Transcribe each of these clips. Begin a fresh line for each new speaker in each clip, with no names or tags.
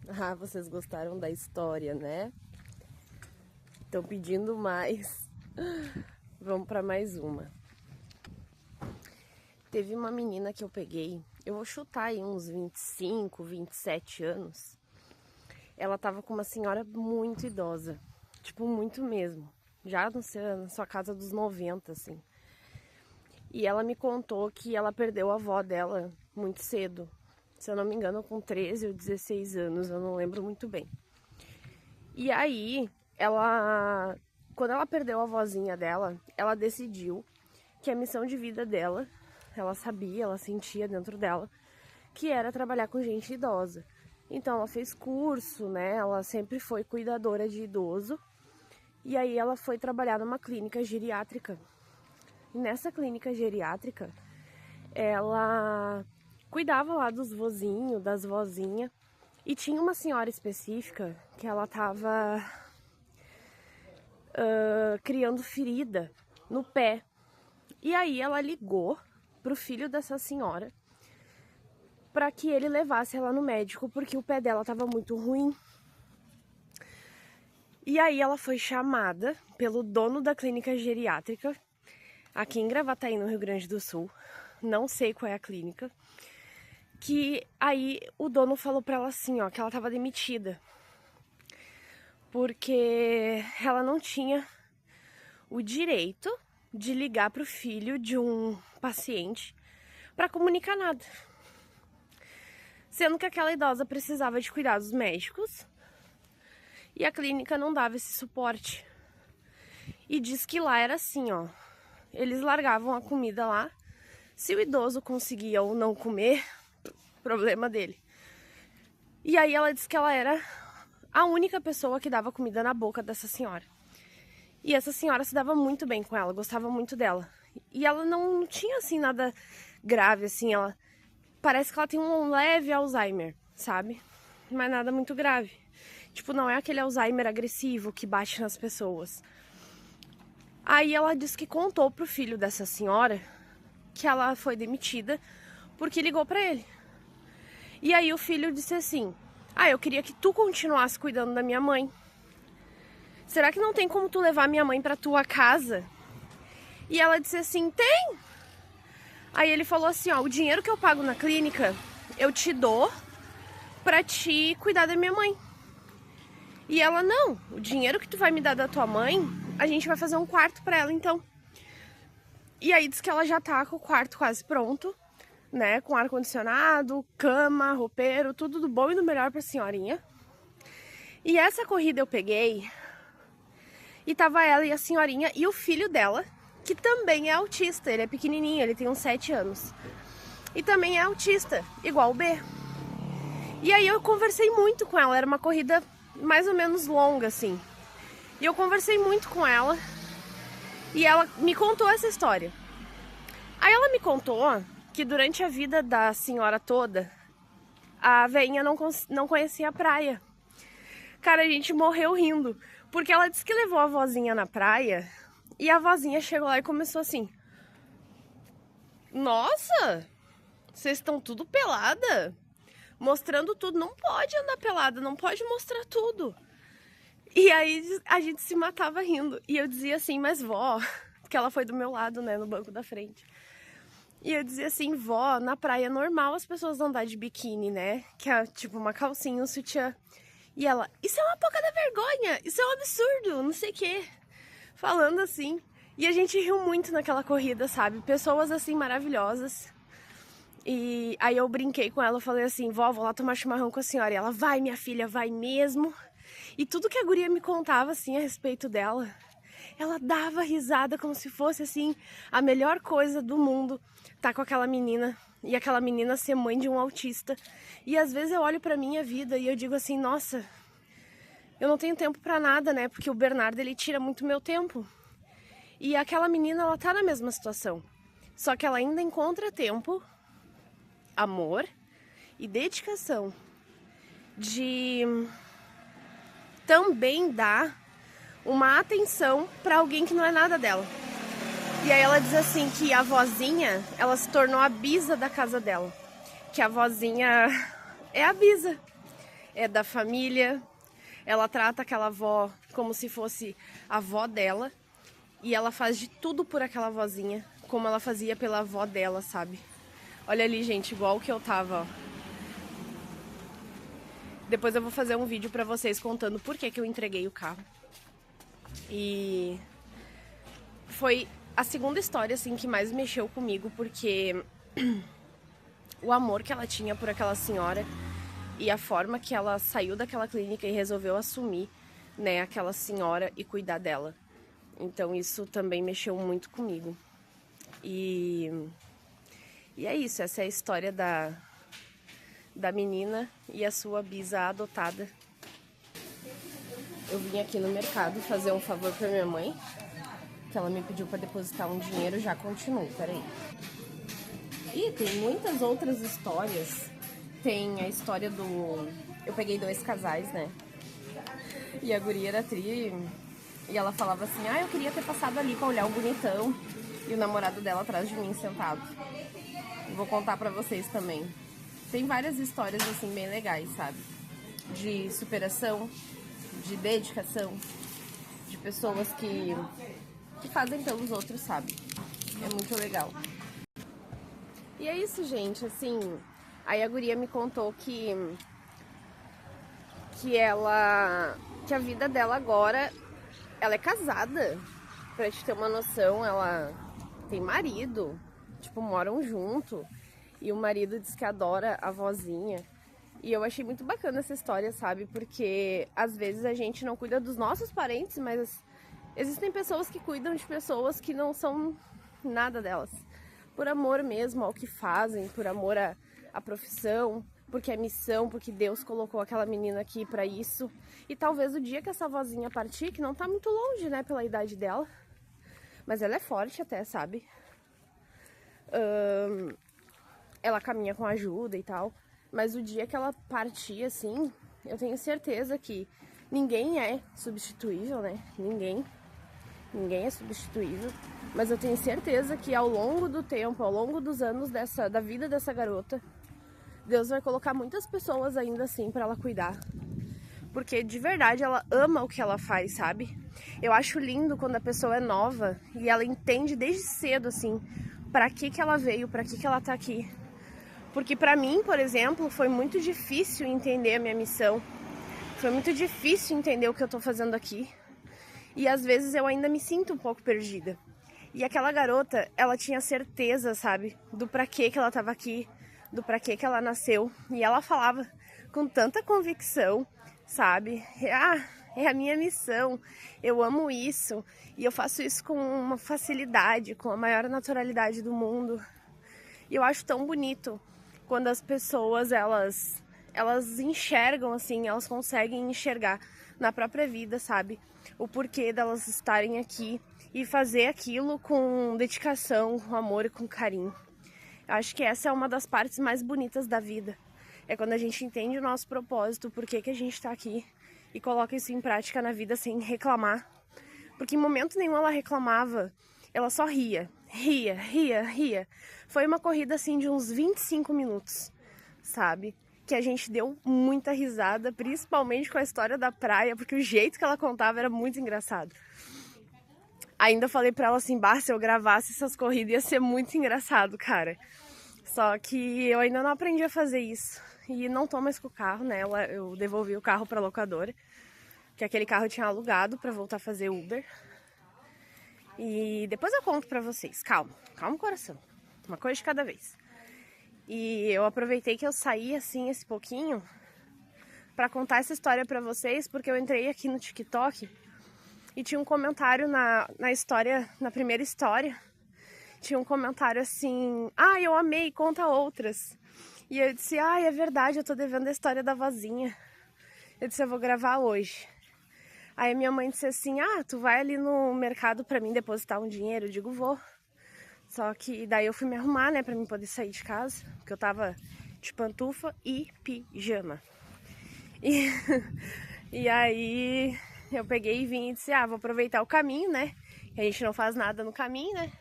Ah, vocês gostaram da história, né? Estão pedindo mais. Vamos para mais uma. Teve uma menina que eu peguei, eu vou chutar aí uns 25, 27 anos. Ela tava com uma senhora muito idosa, tipo, muito mesmo. Já na sua casa dos 90, assim. E ela me contou que ela perdeu a avó dela muito cedo. Se eu não me engano, com 13 ou 16 anos, eu não lembro muito bem. E aí, quando ela perdeu a vozinha dela, ela decidiu que a missão de vida dela, ela sabia, ela sentia dentro dela, que era trabalhar com gente idosa. Então ela fez curso, né? Ela sempre foi cuidadora de idoso. E aí ela foi trabalhar numa clínica geriátrica. E nessa clínica geriátrica, ela cuidava lá dos vozinhos, das vozinhas. E tinha uma senhora específica que ela tava criando ferida no pé. E aí ela ligou pro filho dessa senhora para que ele levasse ela no médico, porque o pé dela tava muito ruim. E aí ela foi chamada pelo dono da clínica geriátrica, aqui em Gravataí, no Rio Grande do Sul. Não sei qual é a clínica. Que aí o dono falou pra ela assim, ó, que ela tava demitida. Porque ela não tinha o direito de ligar pro filho de um paciente para comunicar nada. Sendo que aquela idosa precisava de cuidados médicos e a clínica não dava esse suporte. E diz que lá era assim, ó. Eles largavam a comida lá. Se o idoso conseguia ou não comer, problema dele. E aí ela disse que ela era a única pessoa que dava comida na boca dessa senhora. E essa senhora se dava muito bem com ela, gostava muito dela. E ela não tinha, assim, nada grave, assim, ela... Parece que ela tem um leve Alzheimer, sabe? Mas nada muito grave. Tipo, não é aquele Alzheimer agressivo que bate nas pessoas. Aí ela disse que contou pro filho dessa senhora que ela foi demitida porque ligou pra ele. E aí o filho disse assim: ah, eu queria que tu continuasse cuidando da minha mãe. Será que não tem como tu levar minha mãe pra tua casa? E ela disse assim: tem. Aí ele falou assim, ó, o dinheiro que eu pago na clínica, eu te dou pra te cuidar da minha mãe. E ela, não, o dinheiro que tu vai me dar da tua mãe, a gente vai fazer um quarto pra ela, então. E aí diz que ela já tá com o quarto quase pronto, né, com ar-condicionado, cama, roupeiro, tudo do bom e do melhor pra senhorinha. E essa corrida eu peguei, e tava ela e a senhorinha e o filho dela, que também é autista, ele é pequenininho, ele tem uns 7 anos. E também é autista, igual o B. E aí eu conversei muito com ela, era uma corrida mais ou menos longa, assim. E eu conversei muito com ela, e ela me contou essa história. Aí ela me contou que durante a vida da senhora toda, a veinha não conhecia a praia. Cara, a gente morreu rindo, porque ela disse que levou a vozinha na praia, e a vozinha chegou lá e começou assim: nossa, vocês estão tudo pelada? Mostrando tudo, não pode andar pelada, não pode mostrar tudo. E aí a gente se matava rindo. E eu dizia assim, mas vó, porque ela foi do meu lado, né, no banco da frente. E eu dizia assim, vó, na praia é normal as pessoas andar de biquíni, né? Que é tipo uma calcinha, um sutiã. E ela, isso é uma pouca da vergonha, isso é um absurdo, não sei o quê. Falando assim. E a gente riu muito naquela corrida, sabe? Pessoas assim maravilhosas. E aí eu brinquei com ela, eu falei assim, vó, vou lá tomar chimarrão com a senhora. E ela, vai minha filha, vai mesmo. E tudo que a guria me contava assim a respeito dela, ela dava risada como se fosse assim a melhor coisa do mundo tá com aquela menina. E aquela menina ser mãe de um autista. E às vezes eu olho pra minha vida e eu digo assim, nossa, eu não tenho tempo pra nada, né? Porque o Bernardo, ele tira muito meu tempo. E aquela menina, ela tá na mesma situação. Só que ela ainda encontra tempo, amor e dedicação de também dar uma atenção pra alguém que não é nada dela. E aí ela diz assim que a vozinha, ela se tornou a bisa da casa dela. Que a vozinha é a bisa. é da família. Ela trata aquela avó como se fosse a avó dela. E ela faz de tudo por aquela vozinha, como ela fazia pela avó dela, sabe? Olha ali, gente, igual que eu tava, ó. Depois eu vou fazer um vídeo pra vocês contando por que eu entreguei o carro. E foi a segunda história, assim, que mais mexeu comigo, porque o amor que ela tinha por aquela senhora e a forma que ela saiu daquela clínica e resolveu assumir, né, aquela senhora e cuidar dela. Então isso também mexeu muito comigo. E é isso, essa é a história da menina e a sua bisa adotada. Eu vim aqui no mercado fazer um favor pra minha mãe, que ela me pediu pra depositar um dinheiro, já continuo, peraí. E tem muitas outras histórias. Tem a história do... Eu peguei 2 casais, né? E a guria era tri... E ela falava assim, eu queria ter passado ali pra olhar o bonitão. E o namorado dela atrás de mim sentado. Vou contar pra vocês também. Tem várias histórias, assim, bem legais, sabe? De superação, de dedicação, de pessoas que fazem pelos outros, sabe? É muito legal. E é isso, gente, assim... Aí a guria me contou que a vida dela agora... Ela é casada, pra te ter uma noção, ela tem marido, tipo, moram junto. E o marido diz que adora a vozinha. E eu achei muito bacana essa história, sabe? Porque às vezes a gente não cuida dos nossos parentes, mas existem pessoas que cuidam de pessoas que não são nada delas. Por amor mesmo ao que fazem, por amor à profissão, porque é missão, porque Deus colocou aquela menina aqui pra isso. E talvez o dia que essa vozinha partir, que não tá muito longe, né, pela idade dela, mas ela é forte até, sabe? Ela caminha com ajuda e tal, mas o dia que ela partir, assim, eu tenho certeza que ninguém é substituível, né? Ninguém é substituível, mas eu tenho certeza que ao longo do tempo, ao longo dos anos da vida dessa garota, Deus vai colocar muitas pessoas ainda assim pra ela cuidar. Porque de verdade ela ama o que ela faz, sabe? Eu acho lindo quando a pessoa é nova e ela entende desde cedo, assim, pra que ela veio, pra que ela tá aqui. Porque pra mim, por exemplo, foi muito difícil entender a minha missão. Foi muito difícil entender o que eu tô fazendo aqui. E às vezes eu ainda me sinto um pouco perdida. E aquela garota, ela tinha certeza, sabe? Do pra que ela tava aqui, do pra que ela nasceu. E ela falava com tanta convicção, sabe? É a minha missão, eu amo isso. E eu faço isso com uma facilidade, com a maior naturalidade do mundo. E eu acho tão bonito quando as pessoas, elas enxergam, assim, elas conseguem enxergar na própria vida, sabe? O porquê delas estarem aqui e fazer aquilo com dedicação, com amor e com carinho. Eu acho que essa é uma das partes mais bonitas da vida. É quando a gente entende o nosso propósito, por que a gente tá aqui e coloca isso em prática na vida sem reclamar. Porque em momento nenhum ela reclamava, ela só ria. Foi uma corrida assim de uns 25 minutos, sabe? Que a gente deu muita risada, principalmente com a história da praia, porque o jeito que ela contava era muito engraçado. Ainda falei pra ela assim, se eu gravasse essas corridas ia ser muito engraçado, cara. Só que eu ainda não aprendi a fazer isso. E não tô mais com o carro, né? Eu devolvi o carro pra locadora, que aquele carro eu tinha alugado pra voltar a fazer Uber. E depois eu conto pra vocês. Calma, coração. Uma coisa de cada vez. E eu aproveitei que eu saí assim esse pouquinho pra contar essa história pra vocês, porque eu entrei aqui no TikTok e tinha um comentário na história, na primeira história. Tinha um comentário assim, eu amei, conta outras. E eu disse, é verdade, eu tô devendo a história da vozinha. Eu disse, eu vou gravar hoje. Aí minha mãe disse assim, tu vai ali no mercado pra mim depositar um dinheiro? Eu digo, vou. Só que daí eu fui me arrumar, né, pra mim poder sair de casa, porque eu tava de pantufa e pijama. E aí eu peguei e vim e disse, vou aproveitar o caminho, né, que a gente não faz nada no caminho, né.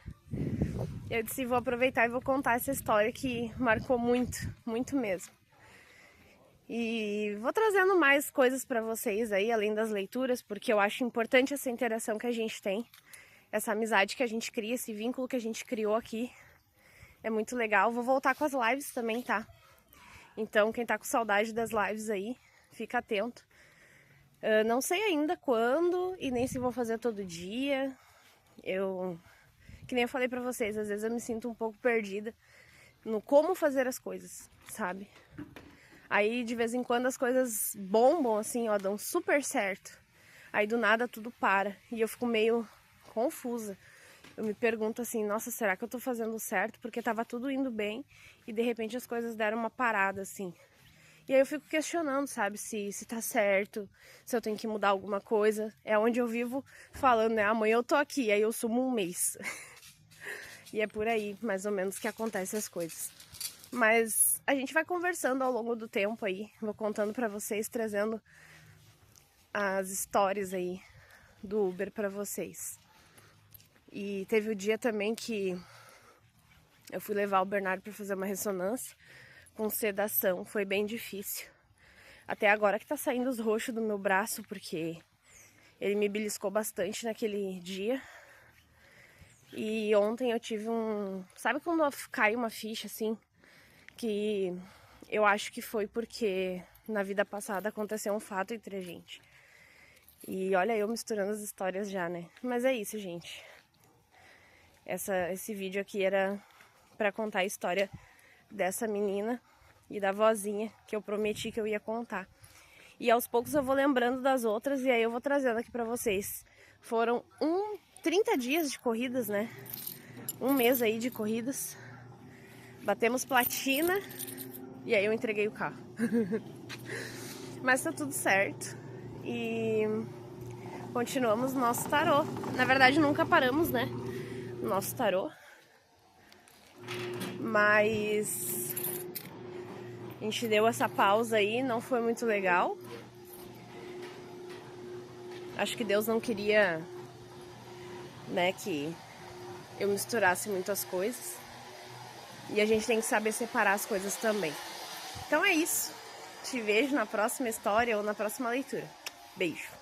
Eu disse, vou aproveitar e vou contar essa história que marcou muito, muito mesmo. E vou trazendo mais coisas pra vocês aí, além das leituras, porque eu acho importante essa interação que a gente tem, essa amizade que a gente cria, esse vínculo que a gente criou aqui. É muito legal. Vou voltar com as lives também, tá? Então, quem tá com saudade das lives aí, fica atento. Não sei ainda quando e nem se vou fazer todo dia. Que nem eu falei pra vocês, às vezes eu me sinto um pouco perdida no como fazer as coisas, sabe? Aí, de vez em quando, as coisas bombam, assim, ó, dão super certo. Aí, do nada, tudo para. E eu fico meio confusa. Eu me pergunto assim, nossa, será que eu tô fazendo certo? Porque tava tudo indo bem e, de repente, as coisas deram uma parada, assim. E aí eu fico questionando, sabe, se tá certo, se eu tenho que mudar alguma coisa. É onde eu vivo falando, né, amanhã eu tô aqui, aí eu sumo um mês. E é por aí, mais ou menos, que acontecem as coisas. Mas a gente vai conversando ao longo do tempo aí, vou contando pra vocês, trazendo as histórias aí do Uber pra vocês. E teve o dia também que eu fui levar o Bernardo pra fazer uma ressonância com sedação, foi bem difícil. Até agora que tá saindo os roxos do meu braço, porque ele me beliscou bastante naquele dia. E ontem eu tive sabe quando cai uma ficha assim? Que eu acho que foi porque na vida passada aconteceu um fato entre a gente. E olha eu misturando as histórias já, né? Mas é isso, gente. Esse vídeo aqui era pra contar a história dessa menina e da vozinha que eu prometi que eu ia contar. E aos poucos eu vou lembrando das outras e aí eu vou trazendo aqui pra vocês. Foram 30 dias de corridas, né? Um mês aí de corridas. Batemos platina e aí eu entreguei o carro. Mas tá tudo certo. E continuamos nosso tarô. Na verdade nunca paramos, né? Nosso tarô. Mas a gente deu essa pausa aí, não foi muito legal. Acho que Deus não queria, né, que eu misturasse muitas coisas. E a gente tem que saber separar as coisas também. Então é isso. Te vejo na próxima história ou na próxima leitura. Beijo.